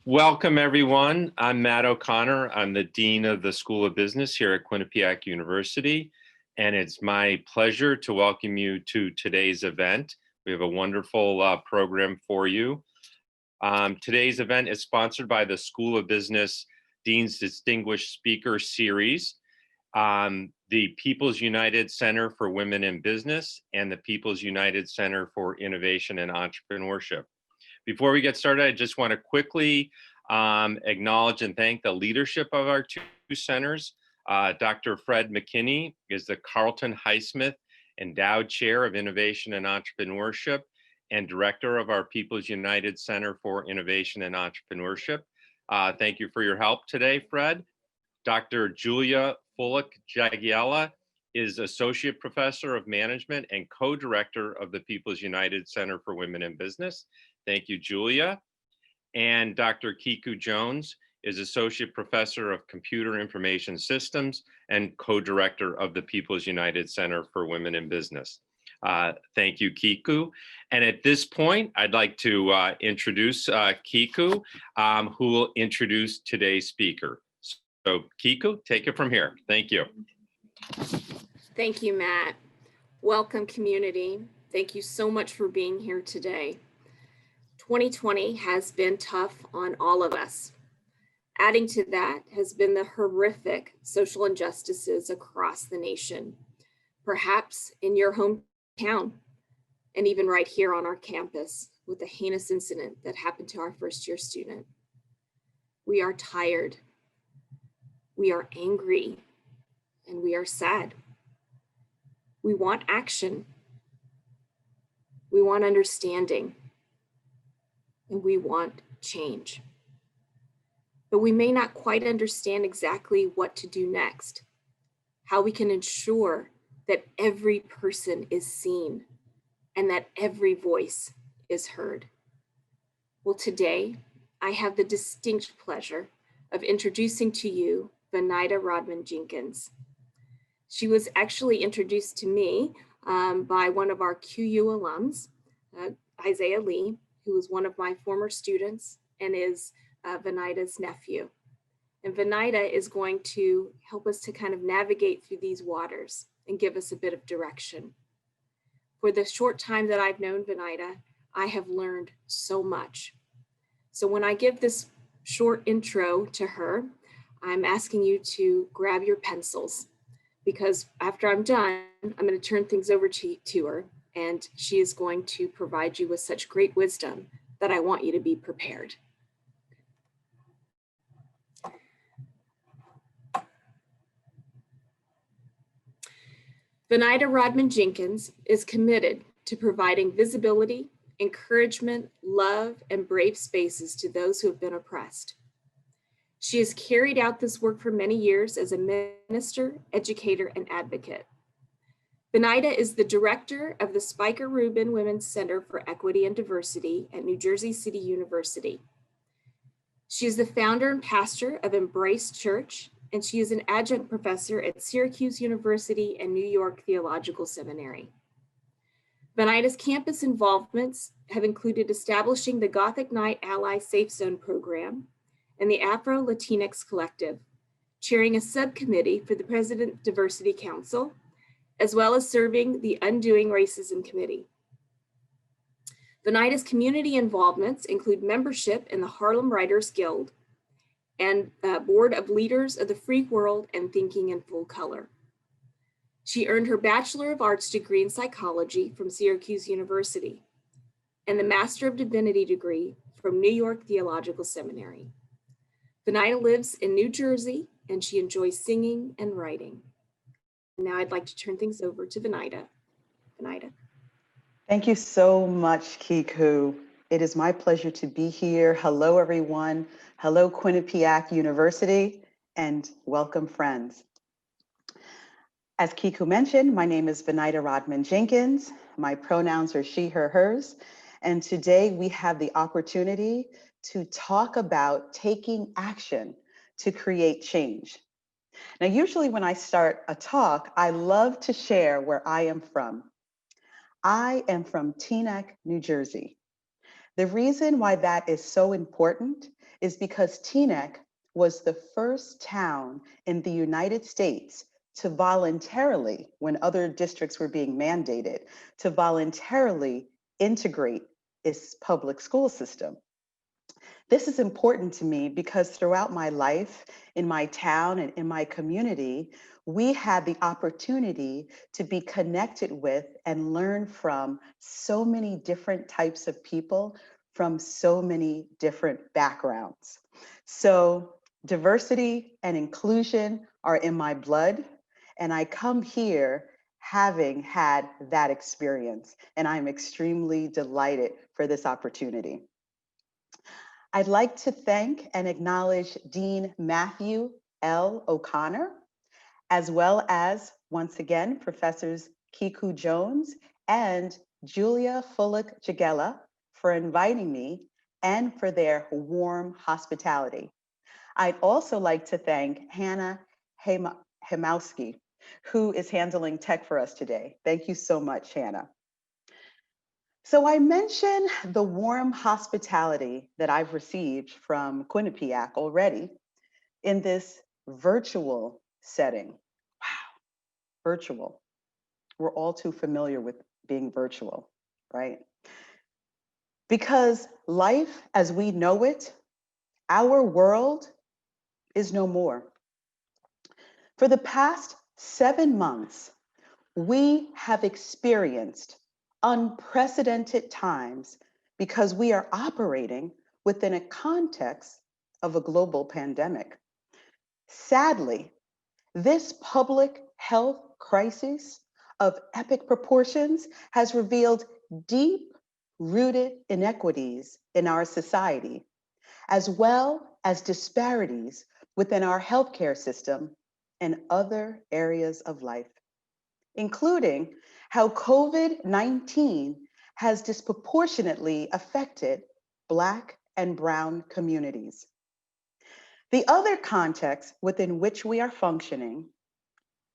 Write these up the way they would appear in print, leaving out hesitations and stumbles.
Welcome, everyone. I'm Matt O'Connor. I'm the Dean of the School of Business here at Quinnipiac University, and it's my pleasure to welcome you to today's event. We have a wonderful program for you. Today's event is sponsored by the School of Business Dean's Distinguished Speaker Series, the People's United Center for Women in Business, and the People's United Center for Innovation and Entrepreneurship. Before we get started, I just want to quickly acknowledge and thank the leadership of our two centers. Dr. Fred McKinney is the Carlton Highsmith Endowed Chair of Innovation and Entrepreneurship and Director of our People's United Center for Innovation and Entrepreneurship. Thank you for your help today, Fred. Dr. Julia Fullock-Jagiela is Associate Professor of Management and Co-Director of the People's United Center for Women in Business. Thank you, Julia. And Dr. Kiku Jones is Associate Professor of Computer Information Systems and Co-Director of the People's United Center for Women in Business. Thank you, Kiku. And at this point, I'd like to introduce Kiku, who will introduce today's speaker. So Kiku, take it from here. Thank you. Thank you, Matt. Welcome, community. Thank you so much for being here today. 2020 has been tough on all of us. Adding to that has been the horrific social injustices across the nation, perhaps in your hometown, and even right here on our campus with the heinous incident that happened to our first-year student. We are tired, we are angry, and we are sad. We want action. We want understanding. And we want change. But we may not quite understand exactly what to do next, how we can ensure that every person is seen and that every voice is heard. Well, today, I have the distinct pleasure of introducing to you Venida Rodman Jenkins. She was actually introduced to me by one of our QU alums, Isaiah Lee, who is one of my former students and is Venida's nephew. And Venida is going to help us to kind of navigate through these waters and give us a bit of direction. For the short time that I've known Venida, I have learned so much. So when I give this short intro to her, I'm asking you to grab your pencils, because after I'm done, I'm going to turn things over to her, and she is going to provide you with such great wisdom that I want you to be prepared. Venida Rodman Jenkins is committed to providing visibility, encouragement, love, and brave spaces to those who have been oppressed. She has carried out this work for many years as a minister, educator, and advocate. Venida is the director of the Spiker Rubin Women's Center for Equity and Diversity at New Jersey City University. She is the founder and pastor of Embrace Church, and she is an adjunct professor at Syracuse University and New York Theological Seminary. Venida's campus involvements have included establishing the Gothic Night Ally Safe Zone program and the Afro Latinx Collective, chairing a subcommittee for the President Diversity Council, as well as serving the Undoing Racism Committee. Venida's community involvements include membership in the Harlem Writers Guild and Board of Leaders of the Free World and Thinking in Full Color. She earned her Bachelor of Arts degree in psychology from Syracuse University and the Master of Divinity degree from New York Theological Seminary. Venida lives in New Jersey, and she enjoys singing and writing. Now I'd like to turn things over to Venida. Venida. Thank you so much, Kiku. It is my pleasure to be here. Hello, everyone. Hello, Quinnipiac University, and welcome, friends. As Kiku mentioned, my name is Venida Rodman Jenkins. My pronouns are she, her, hers. And today we have the opportunity to talk about taking action to create change. Now, usually when I start a talk, I love to share where I am from. I am from Teaneck, New Jersey. The reason why that is so important is because Teaneck was the first town in the United States to voluntarily, when other districts were being mandated, to voluntarily integrate its public school system. This is important to me because throughout my life, in my town and in my community, we had the opportunity to be connected with and learn from so many different types of people from so many different backgrounds. So diversity and inclusion are in my blood, and I come here having had that experience, and I'm extremely delighted for this opportunity. I'd like to thank and acknowledge Dean Matthew L. O'Connor, as well as, once again, Professors Kiku Jones and Julia Fullock-Jagela for inviting me and for their warm hospitality. I'd also like to thank Hannah Hemowski, who is handling tech for us today. Thank you so much, Hannah. So I mentioned the warm hospitality that I've received from Quinnipiac already in this virtual setting. Wow, virtual. We're all too familiar with being virtual, right? Because life as we know it, our world is no more. For the past 7 months, we have experienced unprecedented times because we are operating within a context of a global pandemic. Sadly, this public health crisis of epic proportions has revealed deep-rooted inequities in our society, as well as disparities within our healthcare system and other areas of life, including how COVID-19 has disproportionately affected Black and Brown communities. The other context within which we are functioning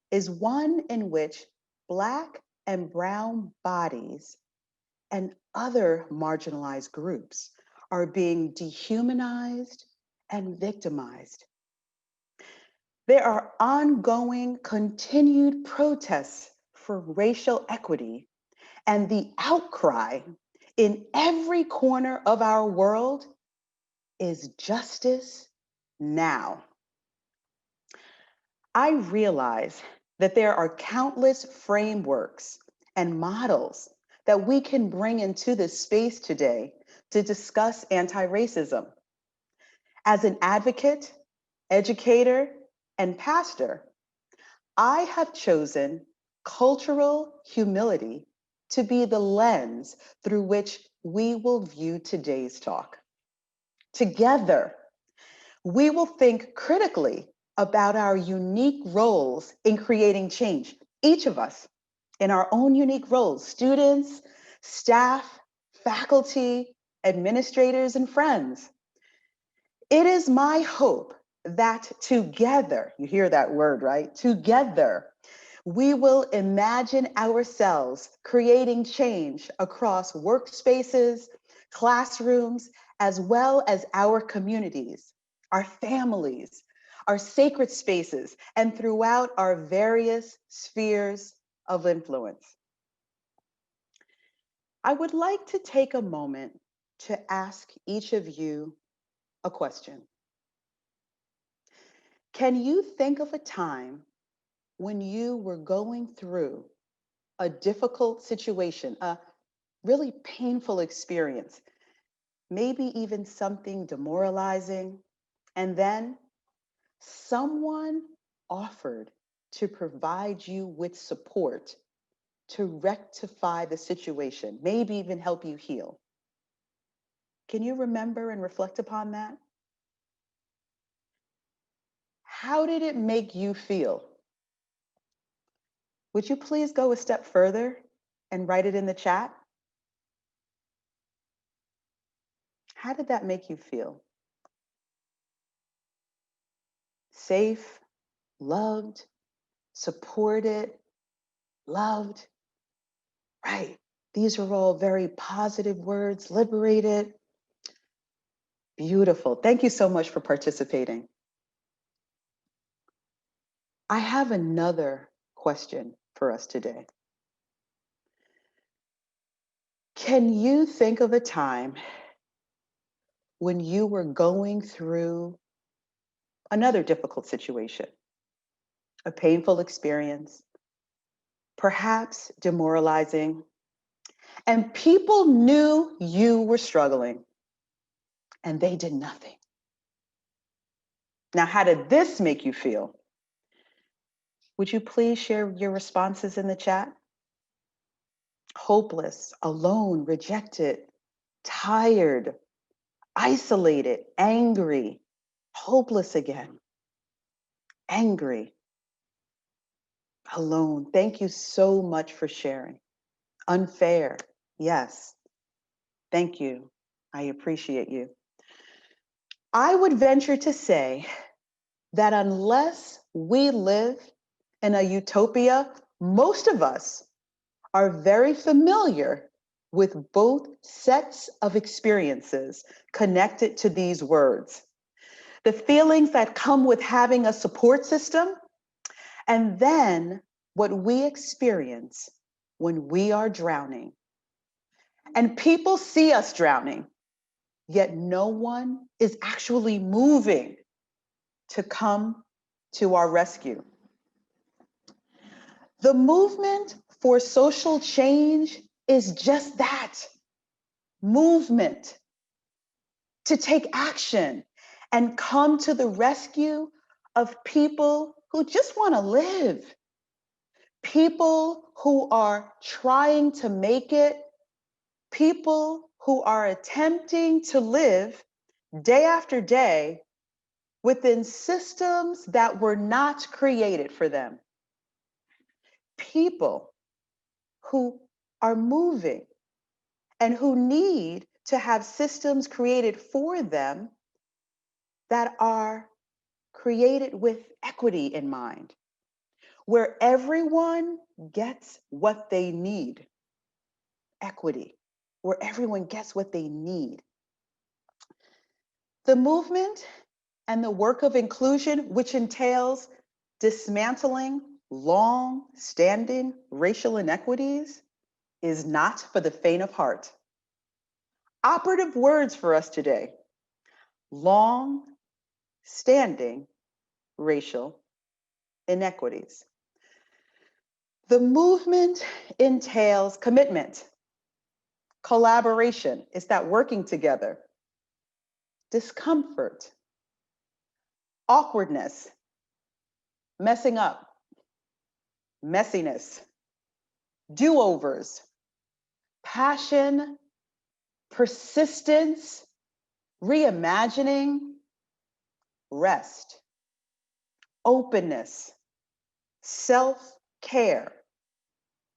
is one in which Black and Brown bodies and other marginalized groups are being dehumanized and victimized. There are ongoing, continued protests for racial equity, and the outcry in every corner of our world is justice now. I realize that there are countless frameworks and models that we can bring into this space today to discuss anti-racism. As an advocate, educator, and pastor, I have chosen cultural humility to be the lens through which we will view today's talk. Together, we will think critically about our unique roles in creating change, each of us in our own unique roles, students, staff, faculty, administrators, and friends. It is my hope that together, you hear that word, right? Together, we will imagine ourselves creating change across workspaces, classrooms, as well as our communities, our families, our sacred spaces, and throughout our various spheres of influence. I would like to take a moment to ask each of you a question. Can you think of a time when you were going through a difficult situation, a really painful experience, maybe even something demoralizing, and then someone offered to provide you with support to rectify the situation, maybe even help you heal? Can you remember and reflect upon that? How did it make you feel? Would you please go a step further and write it in the chat? How did that make you feel? Safe, loved, supported, loved? Right. These are all very positive words, liberated. Beautiful. Thank you so much for participating. I have another question for us today. Can you think of a time when you were going through another difficult situation, a painful experience, perhaps demoralizing, and people knew you were struggling and they did nothing? Now, how did this make you feel? Would you please share your responses in the chat? Hopeless, alone, rejected, tired, isolated, angry, hopeless again, angry, alone. Thank you so much for sharing. Unfair, yes. Thank you. I appreciate you. I would venture to say that unless we live in a utopia, most of us are very familiar with both sets of experiences connected to these words. The feelings that come with having a support system, and then what we experience when we are drowning. And people see us drowning, yet no one is actually moving to come to our rescue. The movement for social change is just that, movement, to take action and come to the rescue of people who just want to live, people who are trying to make it, people who are attempting to live day after day within systems that were not created for them. People who are moving and who need to have systems created for them that are created with equity in mind, where everyone gets what they need. Equity, where everyone gets what they need. The movement and the work of inclusion, which entails dismantling long-standing racial inequities, is not for the faint of heart. Operative words for us today: long-standing racial inequities. The movement entails commitment, collaboration, is that working together, discomfort, awkwardness, messing up, messiness, do-overs, passion, persistence, reimagining, rest, openness, self-care,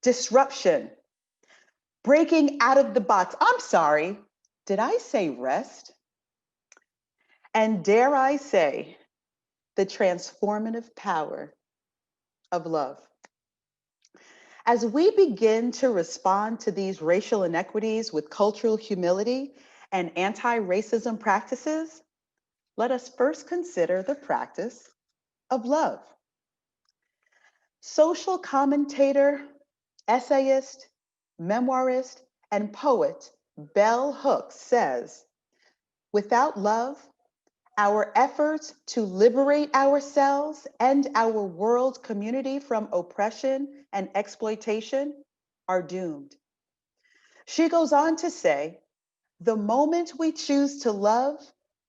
disruption, breaking out of the box. I'm sorry, did I say rest? And dare I say, the transformative power of love. As we begin to respond to these racial inequities with cultural humility and anti-racism practices, let us first consider the practice of love. Social commentator, essayist, memoirist, and poet Bell Hooks says, "Without love, our efforts to liberate ourselves and our world community from oppression and exploitation are doomed." She goes on to say, "The moment we choose to love,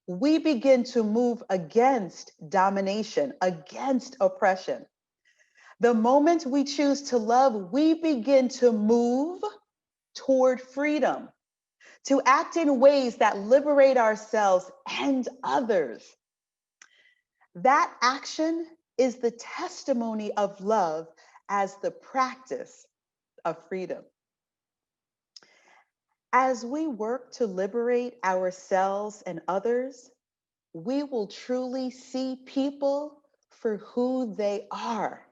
we begin to move against domination, against oppression. The moment we choose to love, we begin to move toward freedom, to act in ways that liberate ourselves and others. That action is the testimony of love as the practice of freedom." As we work to liberate ourselves and others, we will truly see people for who they are,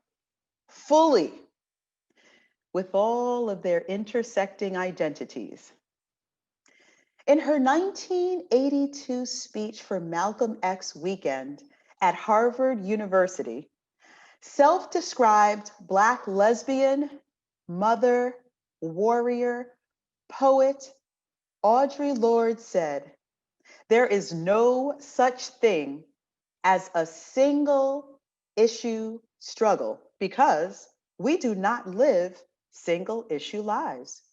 fully, with all of their intersecting identities. In her 1982 speech for Malcolm X weekend at Harvard University, self-described Black lesbian, mother, warrior, poet, Audre Lorde said, "There is no such thing as a single issue struggle because we do not live single issue lives."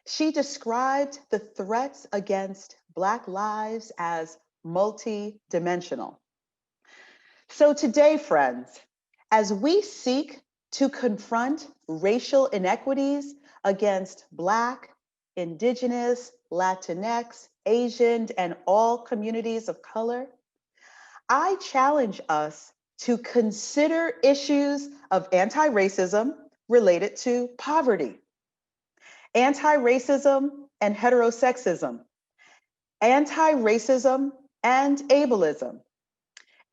She described the threats against Black lives as multi-dimensional. So today, friends, as we seek to confront racial inequities against Black, Indigenous, Latinx, Asian, and all communities of color, I challenge us to consider issues of anti-racism related to poverty, anti-racism and heterosexism, anti-racism and ableism,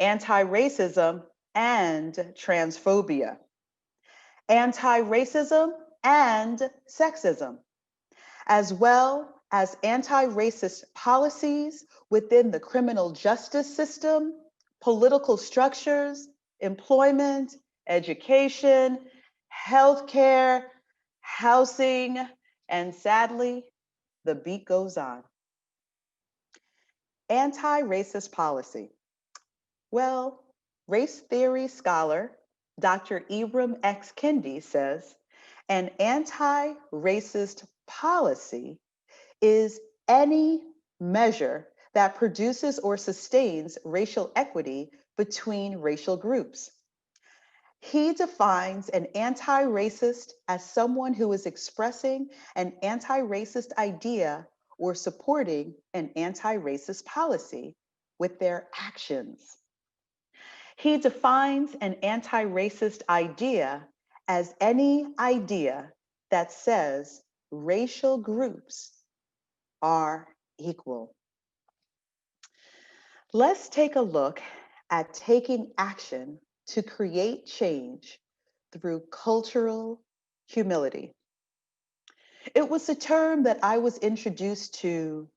anti-racism and transphobia, anti-racism and sexism, as well as anti-racist policies within the criminal justice system, political structures, employment, education, healthcare, housing, and sadly, the beat goes on. Anti-racist policy. Well, race theory scholar Dr. Ibram X. Kendi says an anti-racist policy is any measure that produces or sustains racial equity between racial groups. He defines an anti-racist as someone who is expressing an anti-racist idea or supporting an anti-racist policy with their actions. He defines an anti-racist idea as any idea that says racial groups are equal. Let's take a look at taking action to create change through cultural humility. It was a term that I was introduced to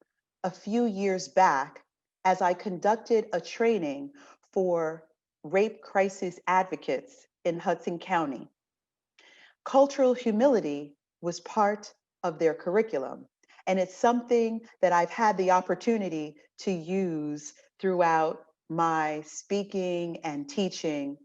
a few years back as I conducted a training for rape crisis advocates in Hudson County. Cultural humility was part of their curriculum, and it's something that I've had the opportunity to use throughout my speaking and teaching.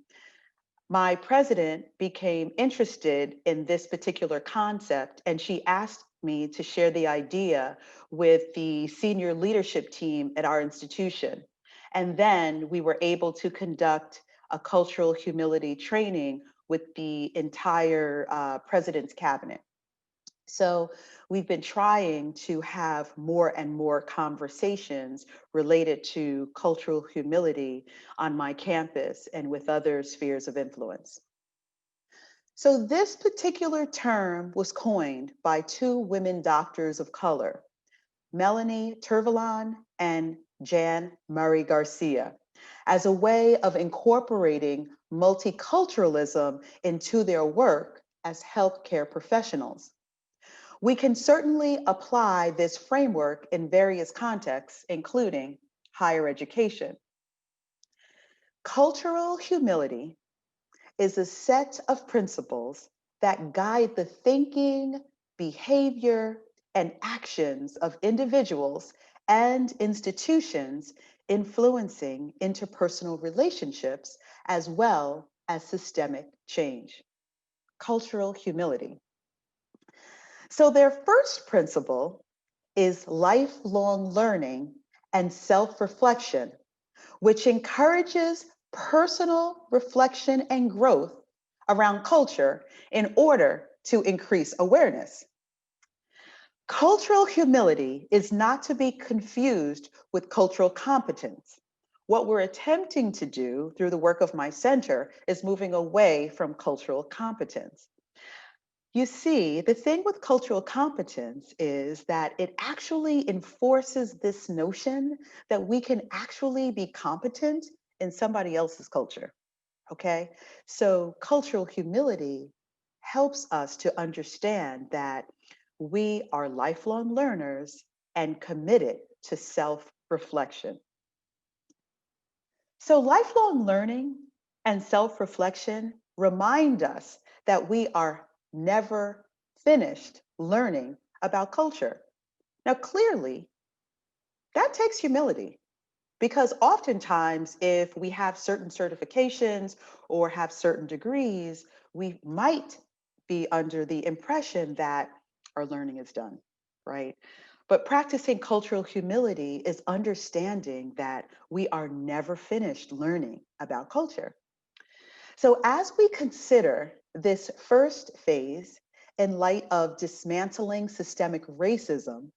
My president became interested in this particular concept, and she asked me to share the idea with the senior leadership team at our institution. And then we were able to conduct a cultural humility training with the entire president's cabinet. So we've been trying to have more and more conversations related to cultural humility on my campus and with other spheres of influence. So this particular term was coined by two women doctors of color, Melanie Tervalon and Jan Murray Garcia, as a way of incorporating multiculturalism into their work as healthcare professionals. We can certainly apply this framework in various contexts, including higher education. Cultural humility is a set of principles that guide the thinking, behavior, and actions of individuals and institutions influencing interpersonal relationships as well as systemic change. Cultural humility. So their first principle is lifelong learning and self-reflection, which encourages personal reflection and growth around culture in order to increase awareness. Cultural humility is not to be confused with cultural competence. What we're attempting to do through the work of my center is moving away from cultural competence. You see, the thing with cultural competence is that it actually enforces this notion that we can actually be competent in somebody else's culture, okay? So cultural humility helps us to understand that we are lifelong learners and committed to self-reflection. So lifelong learning and self-reflection remind us that we are never finished learning about culture. Now, clearly, that takes humility because oftentimes if we have certain certifications or have certain degrees, we might be under the impression that our learning is done, right? But practicing cultural humility is understanding that we are never finished learning about culture. So as we consider this first phase in light of dismantling systemic racism,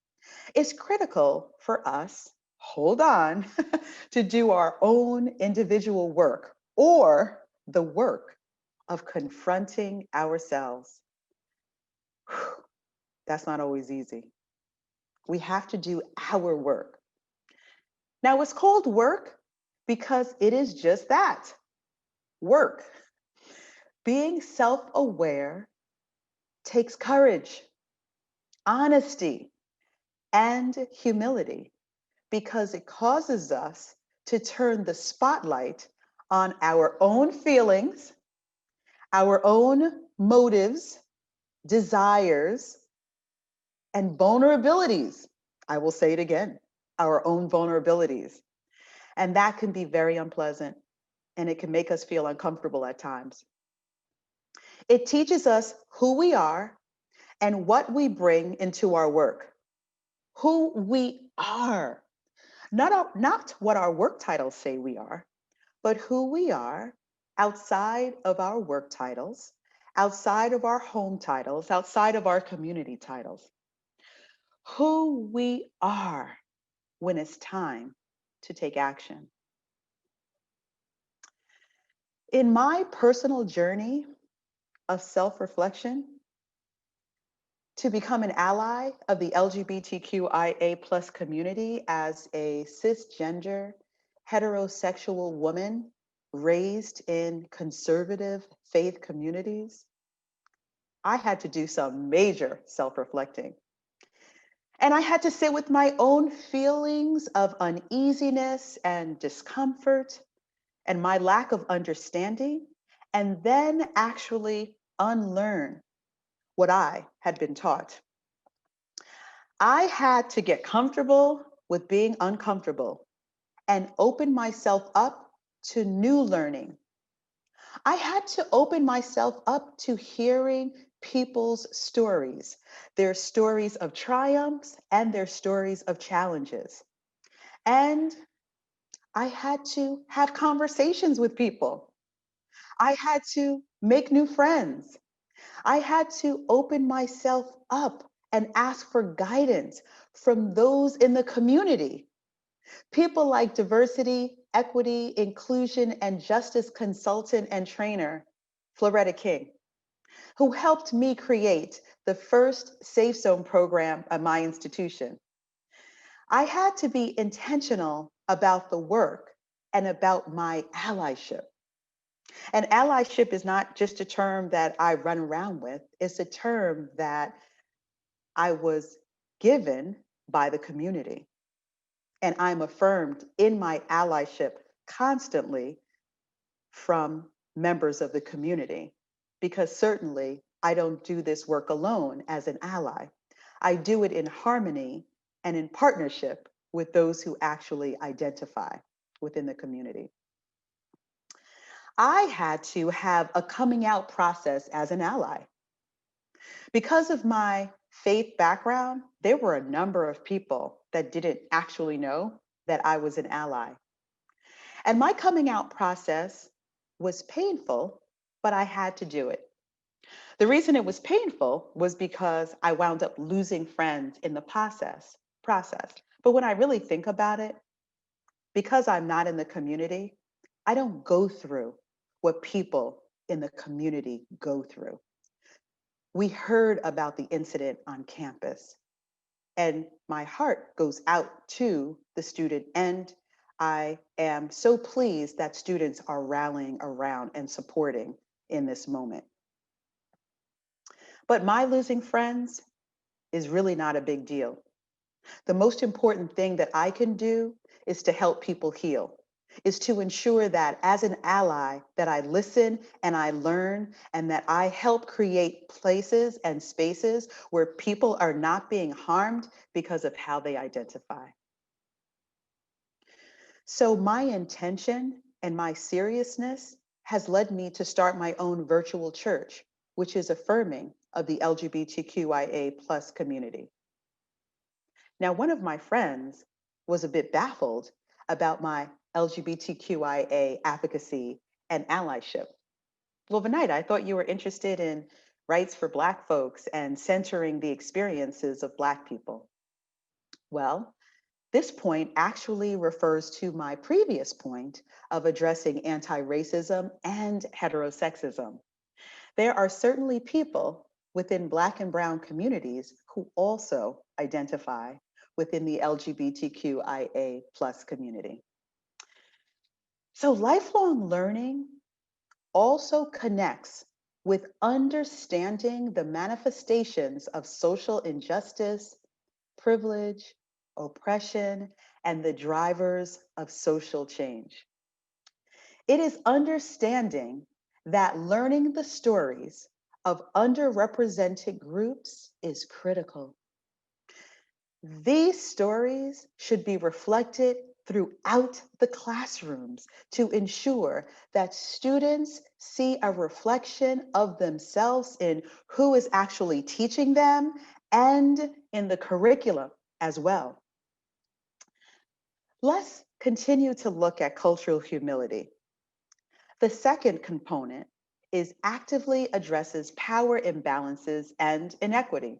it's critical for us, hold on, to do our own individual work or the work of confronting ourselves. Whew, that's not always easy. We have to do our work. Now, it's called work because it is just that, work. Being self-aware takes courage, honesty, and humility because it causes us to turn the spotlight on our own feelings, our own motives, desires, and vulnerabilities. I will say it again, our own vulnerabilities. And that can be very unpleasant and it can make us feel uncomfortable at times. It teaches us who we are and what we bring into our work, who we are, not what our work titles say we are, but who we are outside of our work titles, outside of our home titles, outside of our community titles, who we are when it's time to take action. In my personal journey of self-reflection, to become an ally of the LGBTQIA plus community as a cisgender, heterosexual woman raised in conservative faith communities, I had to do some major self-reflecting. And I had to sit with my own feelings of uneasiness and discomfort and my lack of understanding, and then actually unlearn what I had been taught. I had to get comfortable with being uncomfortable and open myself up to new learning. I had to open myself up to hearing people's stories, their stories of triumphs and their stories of challenges. And I had to have conversations with people. I had to make new friends. I had to open myself up and ask for guidance from those in the community. People like diversity, equity, inclusion, and justice consultant and trainer, Floretta King, who helped me create the first Safe Zone program at my institution. I had to be intentional about the work and about my allyship. And allyship is not just a term that I run around with, it's a term that I was given by the community. And I'm affirmed in my allyship constantly from members of the community, because certainly I don't do this work alone as an ally. I do it in harmony and in partnership with those who actually identify within the community. I had to have a coming out process as an ally. Because of my faith background, there were a number of people that didn't actually know that I was an ally. And my coming out process was painful, but I had to do it. The reason it was painful was because I wound up losing friends in the process. But when I really think about it, because I'm not in the community, I don't go through what people in the community go through. We heard about the incident on campus, and my heart goes out to the student, and I am so pleased that students are rallying around and supporting in this moment. But my losing friends is really not a big deal The most important thing that I can do is to help people heal, is to ensure that as an ally, that I listen and I learn and that I help create places and spaces where people are not being harmed because of how they identify. So my intention and my seriousness has led me to start my own virtual church, which is affirming of the LGBTQIA plus community. Now, one of my friends was a bit baffled about my LGBTQIA advocacy and allyship. Well, Venida, I thought you were interested in rights for Black folks and centering the experiences of Black people. Well, this point actually refers to my previous point of addressing anti-racism and heterosexism. There are certainly people within Black and Brown communities who also identify within the LGBTQIA plus community. So lifelong learning also connects with understanding the manifestations of social injustice, privilege, oppression, and the drivers of social change. It is understanding that learning the stories of underrepresented groups is critical. These stories should be reflected throughout the classrooms to ensure that students see a reflection of themselves in who is actually teaching them and in the curriculum as well. Let's continue to look at cultural humility. The second component is actively addresses power imbalances and inequity.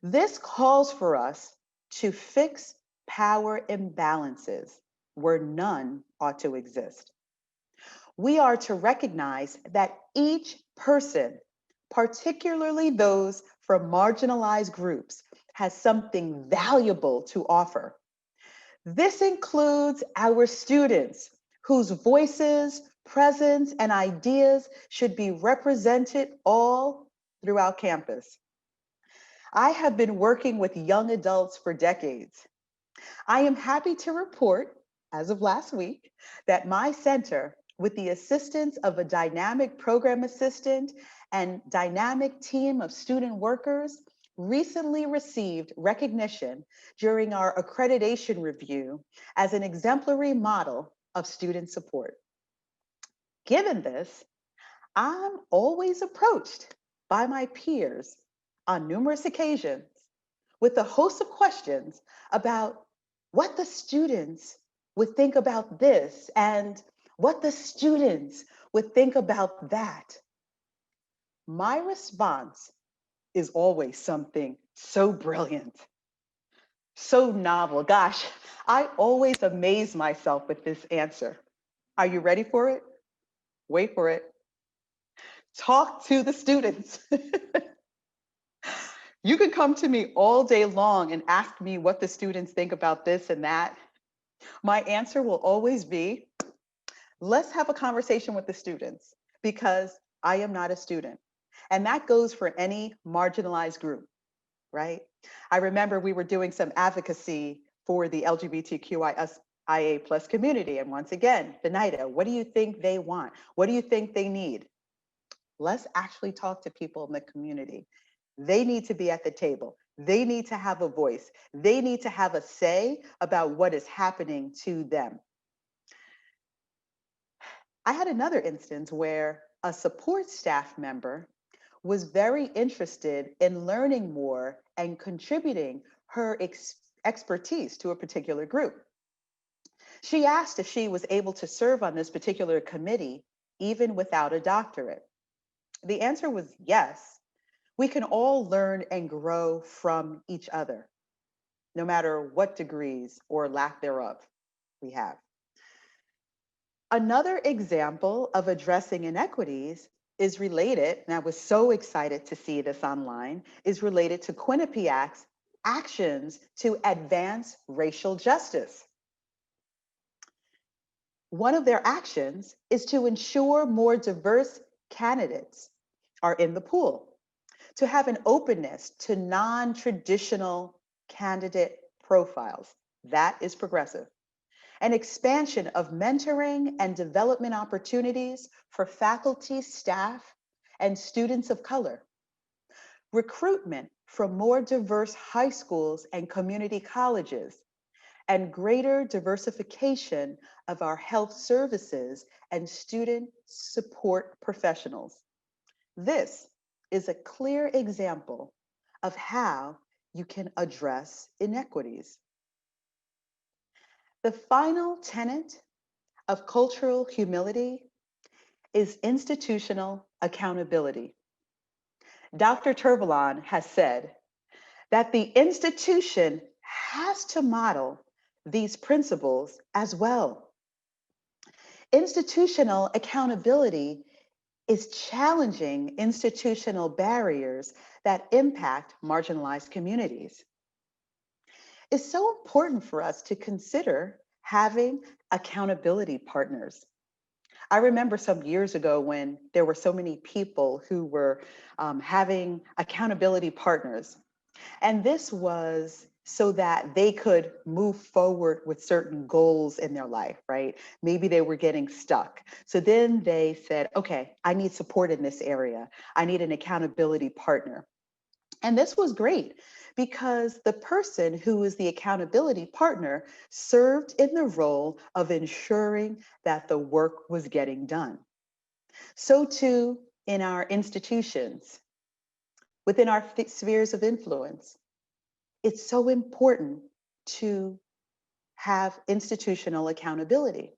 This calls for us to fix power imbalances where none ought to exist. We are to recognize that each person, particularly those from marginalized groups, has something valuable to offer. This includes our students, whose voices, presence, and ideas should be represented all throughout campus. I have been working with young adults for decades. I am happy to report, as of last week, that my center, with the assistance of a dynamic program assistant and dynamic team of student workers, recently received recognition during our accreditation review as an exemplary model of student support. Given this, I'm always approached by my peers on numerous occasions with a host of questions about what the students would think about this and what the students would think about that. My response is always something so brilliant, so novel. Gosh, I always amaze myself with this answer. Are you ready for it? Wait for it. Talk to the students. You can come to me all day long and ask me what the students think about this and that. My answer will always be, let's have a conversation with the students because I am not a student. And that goes for any marginalized group, right? I remember we were doing some advocacy for the LGBTQIA plus community. And once again, Venida, what do you think they want? What do you think they need? Let's actually talk to people in the community. They need to be at the table. They need to have a voice. They need to have a say about what is happening to them. I had another instance where a support staff member was very interested in learning more and contributing her expertise to a particular group. She asked if she was able to serve on this particular committee even without a doctorate. The answer was yes. We can all learn and grow from each other, no matter what degrees or lack thereof we have. Another example of addressing inequities is related, and I was so excited to see this online, is related to Quinnipiac's actions to advance racial justice. One of their actions is to ensure more diverse candidates are in the pool, to have an openness to non-traditional candidate profiles. That is progressive. An expansion of mentoring and development opportunities for faculty, staff, and students of color. Recruitment from more diverse high schools and community colleges, and greater diversification of our health services and student support professionals. This is a clear example of how you can address inequities. The final tenet of cultural humility is institutional accountability. Dr. Turvalon has said that the institution has to model these principles as well. Institutional accountability is challenging institutional barriers that impact marginalized communities. It's so important for us to consider having accountability partners. I remember some years ago when there were so many people who were having accountability partners. And this was so that they could move forward with certain goals in their life, right? Maybe they were getting stuck. So then they said, okay, I need support in this area. I need an accountability partner. And this was great because the person who was the accountability partner served in the role of ensuring that the work was getting done. So too in our institutions, within our spheres of influence, it's so important to have institutional accountability,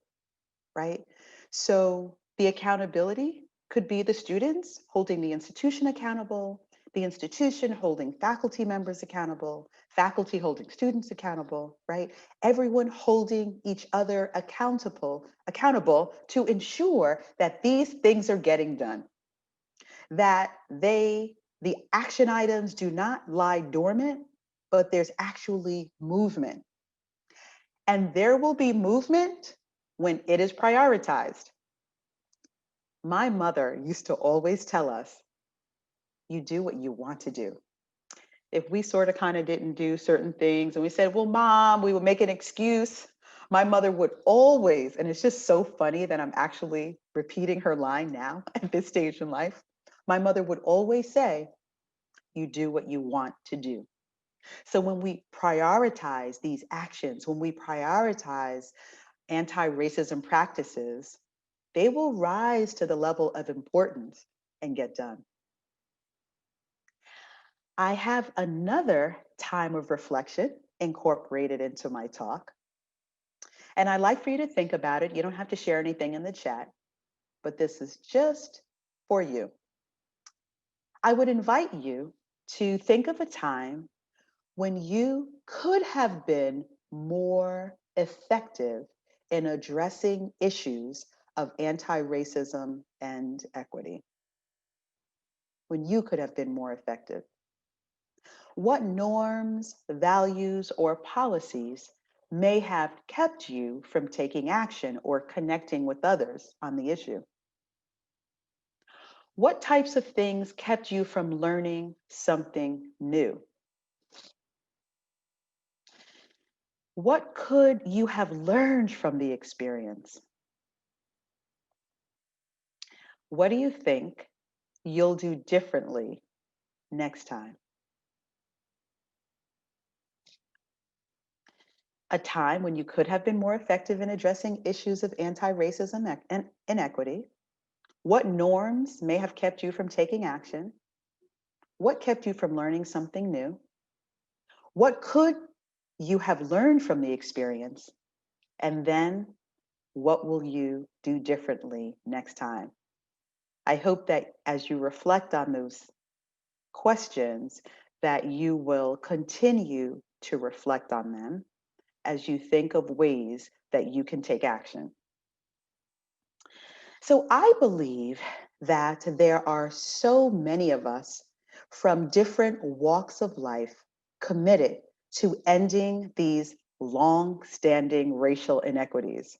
right? So the accountability could be the students holding the institution accountable, the institution holding faculty members accountable, faculty holding students accountable, right? Everyone holding each other accountable to ensure that these things are getting done, that the action items do not lie dormant, but there's actually movement. And there will be movement when it is prioritized. My mother used to always tell us, you do what you want to do. If we sort of kind of didn't do certain things and we said, well, Mom, we would make an excuse, my mother would always, and it's just so funny that I'm actually repeating her line now at this stage in life. My mother would always say, you do what you want to do. So when we prioritize these actions, when we prioritize anti-racism practices, they will rise to the level of importance and get done. I have another time of reflection incorporated into my talk. And I'd like for you to think about it. You don't have to share anything in the chat, but this is just for you. I would invite you to think of a time when you could have been more effective in addressing issues of anti-racism and equity. When you could have been more effective. What norms, values, or policies may have kept you from taking action or connecting with others on the issue? What types of things kept you from learning something new? What could you have learned from the experience? What do you think you'll do differently next time? A time when you could have been more effective in addressing issues of anti-racism and inequity. What norms may have kept you from taking action? What kept you from learning something new? What could you have learned from the experience? And then what will you do differently next time? I hope that as you reflect on those questions, that you will continue to reflect on them as you think of ways that you can take action. So I believe that there are so many of us from different walks of life committed to ending these long-standing racial inequities.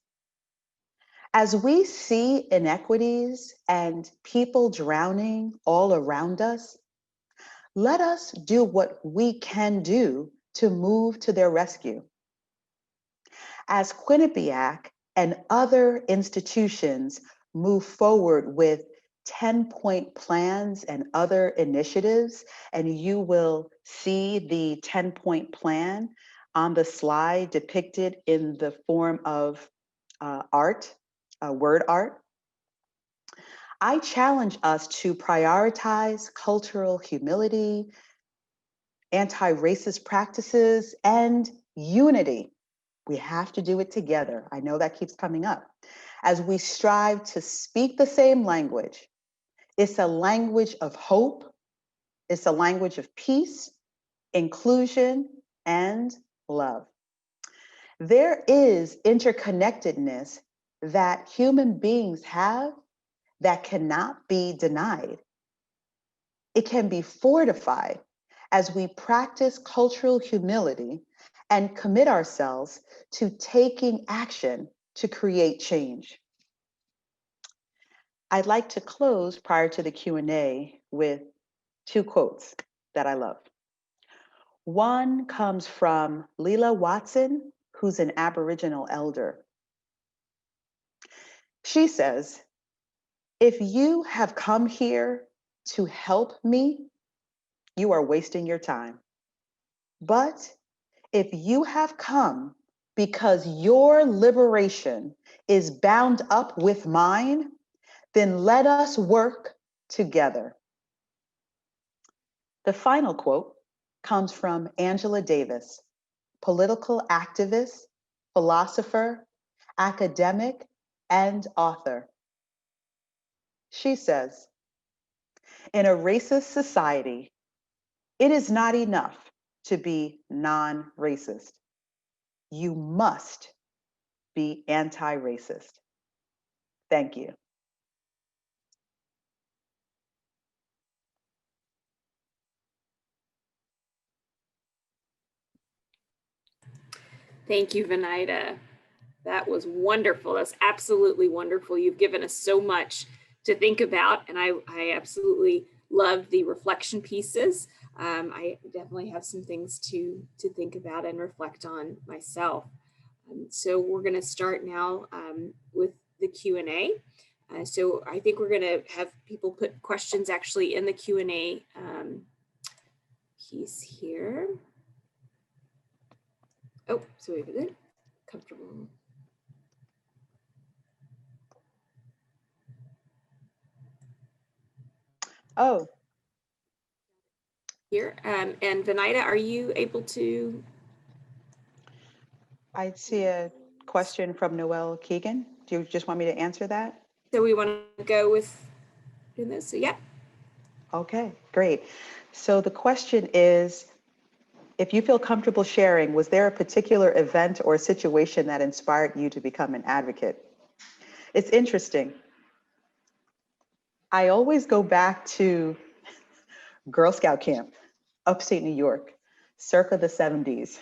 As we see inequities and people drowning all around us, let us do what we can do to move to their rescue. As Quinnipiac and other institutions move forward with 10-point plans and other initiatives, and you will see the 10-point plan on the slide depicted in the form of art, word art. I challenge us to prioritize cultural humility, anti-racist practices, and unity. We have to do it together. I know that keeps coming up. As we strive to speak the same language, it's a language of hope, it's a language of peace, inclusion, and love. There is interconnectedness that human beings have that cannot be denied. It can be fortified as we practice cultural humility and commit ourselves to taking action to create change. I'd like to close prior to the Q&A with two quotes that I love. One comes from Leela Watson, who's an Aboriginal elder. She says, "If you have come here to help me, you are wasting your time. But if you have come because your liberation is bound up with mine, then let us work together." The final quote comes from Angela Davis, political activist, philosopher, academic, and author. She says, "In a racist society, it is not enough to be non-racist. You must be anti-racist." Thank you. Thank you, Venida. That was wonderful. That's absolutely wonderful. You've given us so much to think about, and I absolutely love the reflection pieces. I definitely have some things to think about and reflect on myself. So we're going to start now with the Q&A. So I think we're going to have people put questions actually in the Q&A piece here. Oh, so we have it comfortable. Oh, Here, and Venida, are you able to? I see a question from Noelle Keegan. Do you just want me to answer that? So we want to go with doing this. So yeah. Okay, great. So the question is, if you feel comfortable sharing, was there a particular event or situation that inspired you to become an advocate? It's interesting. I always go back to Girl Scout camp, upstate New York, circa the 70s.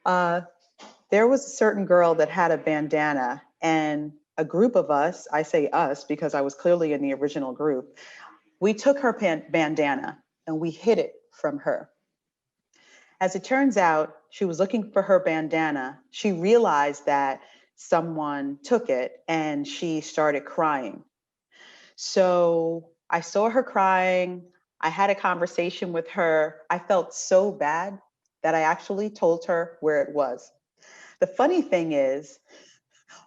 There was a certain girl that had a bandana, and a group of us, I say us because I was clearly in the original group, we took her bandana and we hid it from her. As it turns out, she was looking for her bandana. She realized that someone took it and she started crying. So I saw her crying. I had a conversation with her. I felt so bad that I actually told her where it was. The funny thing is,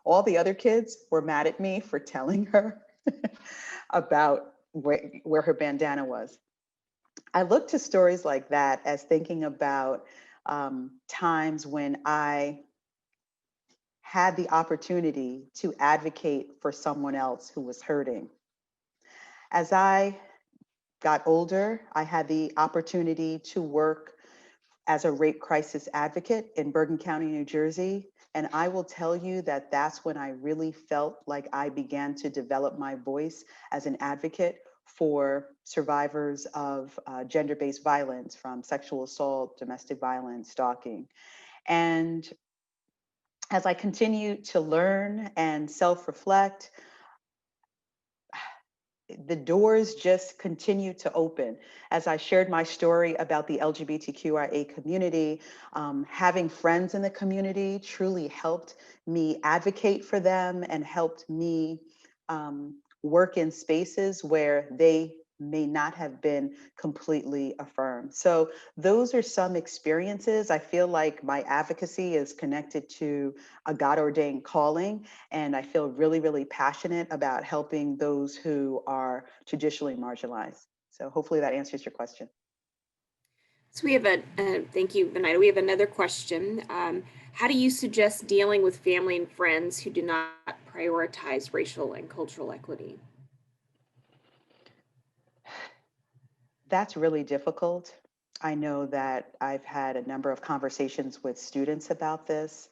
all the other kids were mad at me for telling her about where her bandana was. I look to stories like that as thinking about times when I had the opportunity to advocate for someone else who was hurting. As I got older, I had the opportunity to work as a rape crisis advocate in Bergen County, New Jersey. And I will tell you that that's when I really felt like I began to develop my voice as an advocate for survivors of gender-based violence, from sexual assault, domestic violence, stalking. And as I continue to learn and self-reflect, the doors just continue to open. As I shared my story about the LGBTQIA community, having friends in the community truly helped me advocate for them and helped me work in spaces where they may not have been completely affirmed. So those are some experiences. I feel like my advocacy is connected to a God ordained calling, and I feel really, really passionate about helping those who are traditionally marginalized. So hopefully that answers your question. So we have thank you, Benita. We have another question. How do you suggest dealing with family and friends who do not prioritize racial and cultural equity? That's really difficult. I know that I've had a number of conversations with students about this.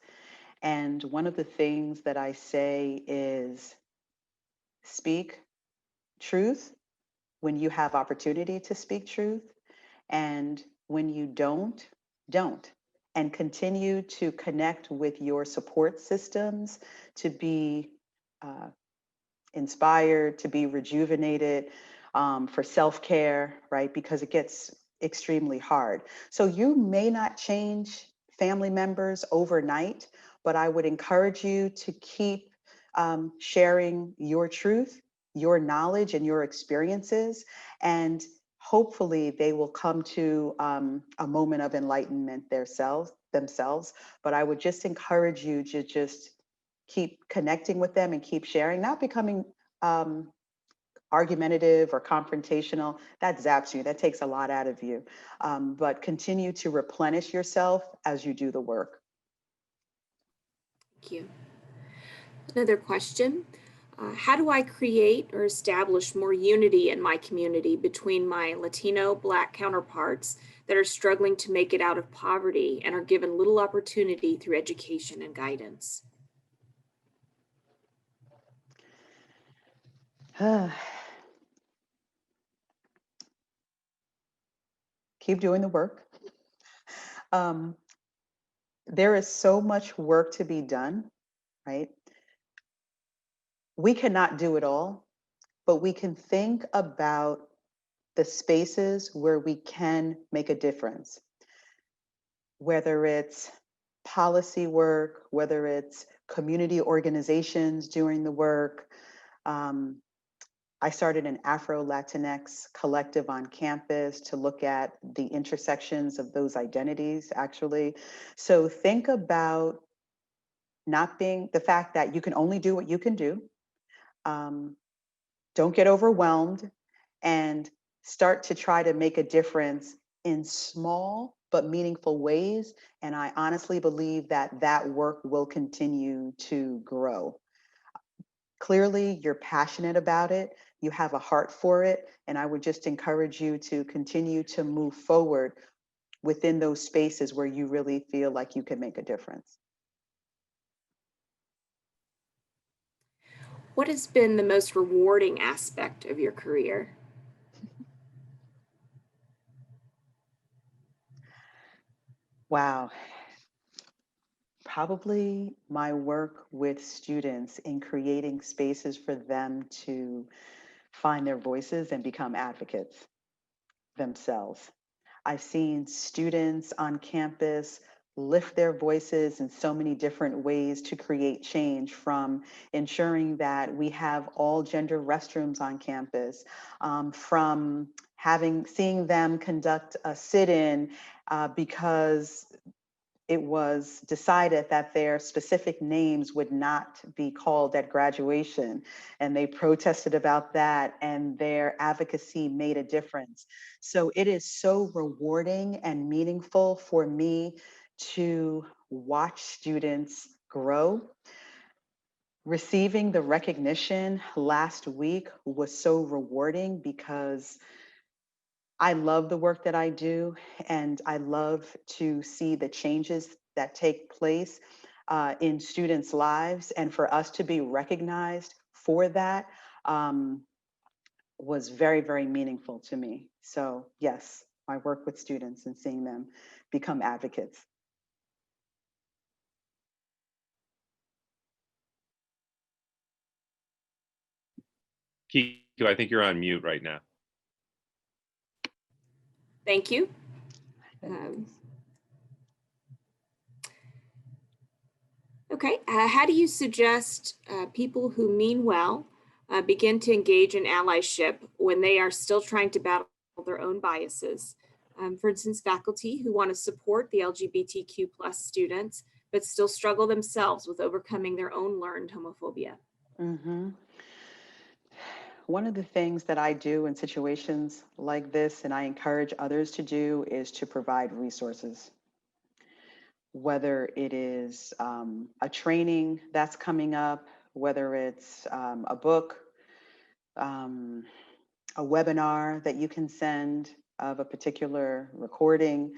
And one of the things that I say is speak truth when you have opportunity to speak truth. And when you don't. And continue to connect with your support systems to be uh, inspired, to be rejuvenated, for self care, right? Because it gets extremely hard. So you may not change family members overnight, but I would encourage you to keep sharing your truth, your knowledge, and your experiences. And hopefully they will come to a moment of enlightenment themselves. But I would just encourage you to just keep connecting with them and keep sharing, not becoming um, argumentative or confrontational. That zaps you, that takes a lot out of you. But continue to replenish yourself as you do the work. Thank you. Another question. How do I create or establish more unity in my community between my Latino, Black counterparts that are struggling to make it out of poverty and are given little opportunity through education and guidance? Keep doing the work. Um, there is so much work to be done, right? We cannot do it all, but we can think about the spaces where we can make a difference, whether it's policy work, whether it's community organizations doing the work. Um, I started an Afro Latinx collective on campus to look at the intersections of those identities, actually. So think about not being the fact that you can only do what you can do. Um, don't get overwhelmed and start to try to make a difference in small but meaningful ways. And I honestly believe that that work will continue to grow. Clearly, you're passionate about it, you have a heart for it, and I would just encourage you to continue to move forward within those spaces where you really feel like you can make a difference. What has been the most rewarding aspect of your career? Wow. Probably my work with students in creating spaces for them to find their voices and become advocates themselves. I've seen students on campus lift their voices in so many different ways to create change, from ensuring that we have all gender restrooms on campus, from seeing them conduct a sit-in because it was decided that their specific names would not be called at graduation. And they protested about that, and their advocacy made a difference. So it is so rewarding and meaningful for me to watch students grow. Receiving the recognition last week was so rewarding because I love the work that I do, and I love to see the changes that take place in students' lives. And for us to be recognized for that was very, very meaningful to me. So, yes, I work with students and seeing them become advocates. Keith, I think you're on mute right now. Thank you. Okay, how do you suggest people who mean well begin to engage in allyship when they are still trying to battle their own biases? For instance, faculty who want to support the LGBTQ plus students, but still struggle themselves with overcoming their own learned homophobia. Mm-hmm. One of the things that I do in situations like this, and I encourage others to do, is to provide resources. Whether it is a training that's coming up, whether it's a book, a webinar that you can send of a particular recording.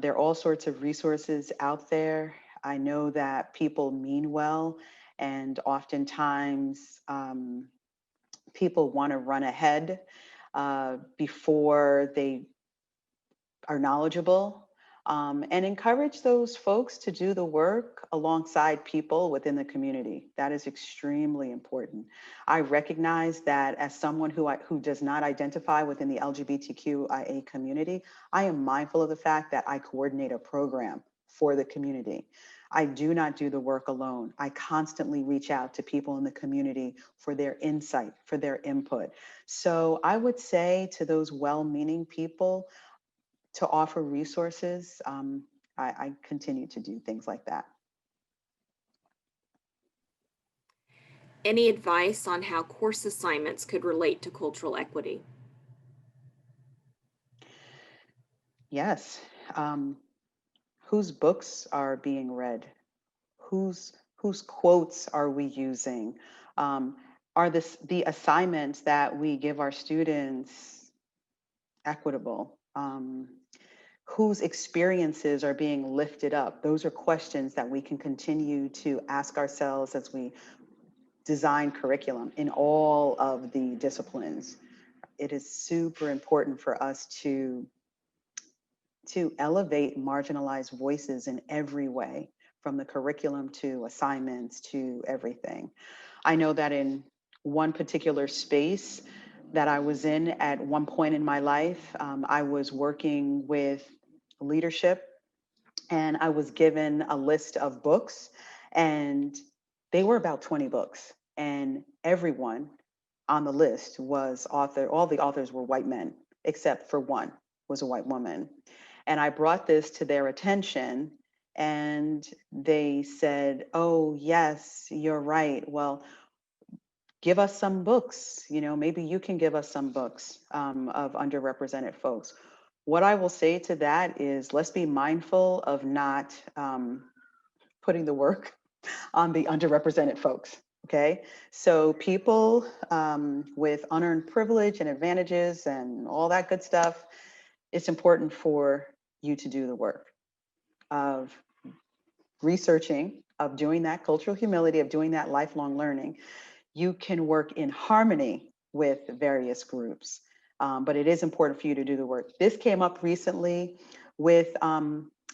There are all sorts of resources out there. I know that people mean well, and oftentimes people want to run ahead before they are knowledgeable, and encourage those folks to do the work alongside people within the community. That is extremely important. I recognize that as someone who does not identify within the LGBTQIA community, I am mindful of the fact that I coordinate a program for the community. I do not do the work alone. I constantly reach out to people in the community for their insight, for their input. So I would say to those well-meaning people, to offer resources. I continue to do things like that. Any advice on how course assignments could relate to cultural equity? Yes. Whose books are being read? Whose quotes are we using? Are the assignments that we give our students equitable? Whose experiences are being lifted up? Those are questions that we can continue to ask ourselves as we design curriculum in all of the disciplines. It is super important for us to elevate marginalized voices in every way, from the curriculum to assignments to everything. I know that in one particular space that I was in at one point in my life, I was working with leadership, and I was given a list of books, and they were about 20 books, and everyone on the list was all the authors were white men, except for one was a white woman. And I brought this to their attention, and they said, "Oh, yes, you're right. Well, give us some books. Maybe you can give us some books of underrepresented folks." What I will say to that is, let's be mindful of not putting the work on the underrepresented folks. Okay, so people with unearned privilege and advantages and all that good stuff, it's important for you to do the work of researching, of doing that cultural humility, of doing that lifelong learning. You can work in harmony with various groups, but it is important for you to do the work. This came up recently with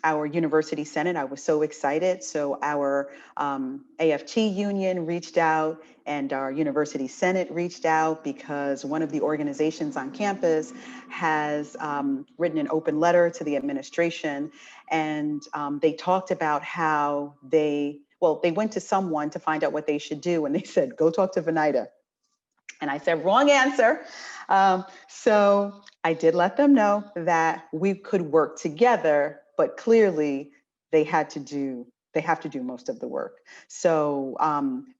our University Senate. I was so excited. So our AFT union reached out, and our University Senate reached out, because one of the organizations on campus has written an open letter to the administration, and they talked about how they went to someone to find out what they should do, and they said, "Go talk to Venida." And I said, "Wrong answer." So I did let them know that we could work together, but clearly they have to do most of the work. So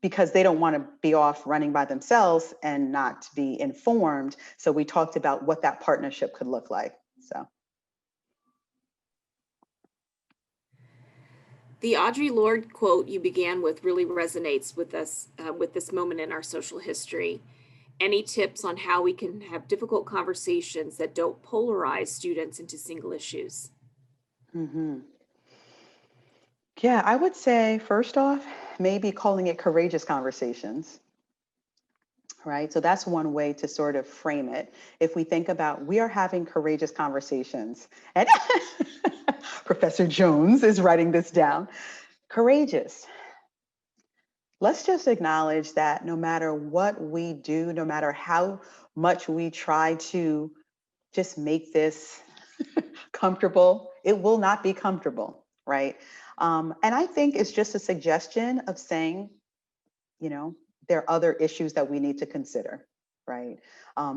because they don't want to be off running by themselves and not be informed. So we talked about what that partnership could look like. So. The Audre Lorde quote you began with really resonates with us with this moment in our social history. Any tips on how we can have difficult conversations that don't polarize students into single issues? Mm-hmm. Yeah, I would say, first off, maybe calling it courageous conversations, right? So that's one way to sort of frame it. If we think about, we are having courageous conversations, and Professor Jones is writing this down. Courageous. let's just acknowledge that no matter what we do, no matter how much we try to just make this comfortable, it will not be comfortable, right? And I think it's just a suggestion of saying, you know, there are other issues that we need to consider, right?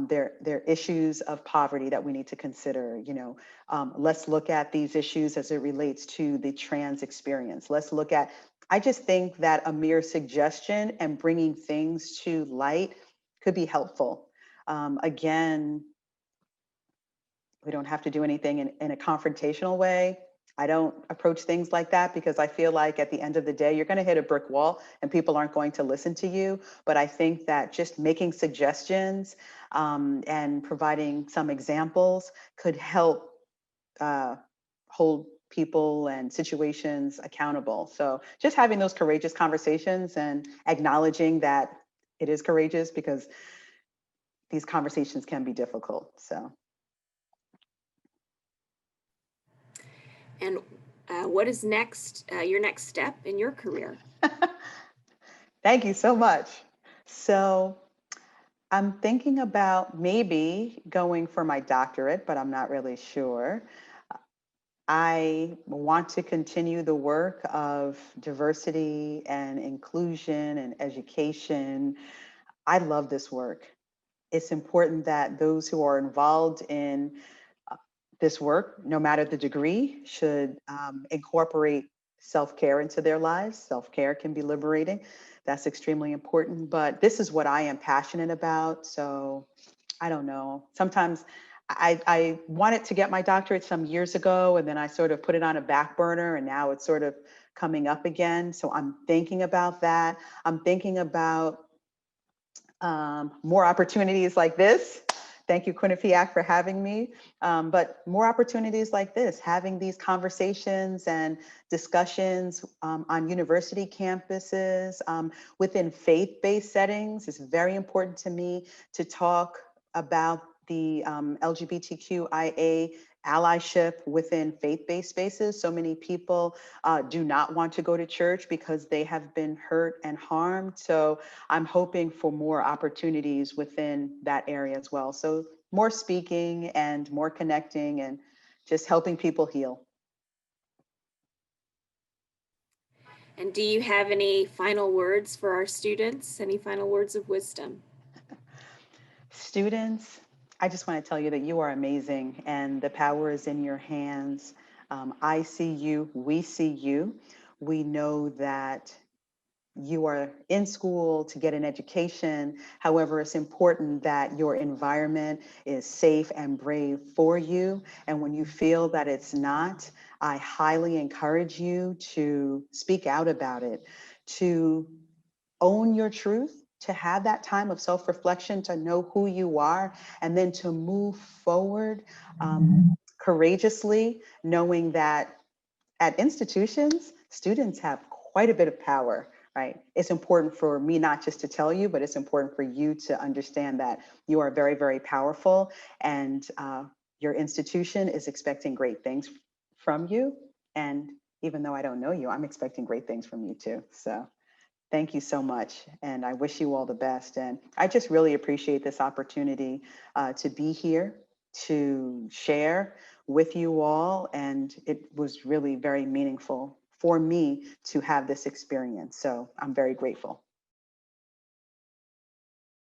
There are issues of poverty that we need to consider. Let's look at these issues as it relates to the trans experience. Let's look at, I just think that a mere suggestion and bringing things to light could be helpful. Again, we don't have to do anything in a confrontational way. I don't approach things like that because I feel like at the end of the day, you're going to hit a brick wall and people aren't going to listen to you. But I think that just making suggestions and providing some examples could help hold people and situations accountable. So just having those courageous conversations and acknowledging that it is courageous because these conversations can be difficult. So. And what is next, your next step in your career? Thank you so much. So I'm thinking about maybe going for my doctorate, but I'm not really sure. I want to continue the work of diversity and inclusion and education. I love this work. It's important that those who are involved in this work, no matter the degree, should incorporate self-care into their lives. Self-care can be liberating. That's extremely important, but this is what I am passionate about. So I don't know. Sometimes I wanted to get my doctorate some years ago, and then I sort of put it on a back burner, and now it's sort of coming up again. So I'm thinking about that. I'm thinking about more opportunities like this. Thank you, Quinnipiac, for having me. But more opportunities like this, having these conversations and discussions on university campuses, within faith-based settings is very important to me to talk about the LGBTQIA allyship within faith-based spaces. So many people do not want to go to church because they have been hurt and harmed. So I'm hoping for more opportunities within that area as well. So more speaking and more connecting and just helping people heal. And do you have any final words for our students? Any final words of wisdom? Students, I just want to tell you that you are amazing and the power is in your hands. I see you, we see you. We know that you are in school to get an education. However, it's important that your environment is safe and brave for you. And when you feel that it's not, I highly encourage you to speak out about it, to own your truth, to have that time of self-reflection, to know who you are, and then to move forward courageously, knowing that at institutions, students have quite a bit of power, right? It's important for me not just to tell you, but it's important for you to understand that you are very, very powerful and your institution is expecting great things from you. And even though I don't know you, I'm expecting great things from you too. So thank you so much. And I wish you all the best. And I just really appreciate this opportunity to be here, to share with you all. And it was really very meaningful for me to have this experience. So I'm very grateful.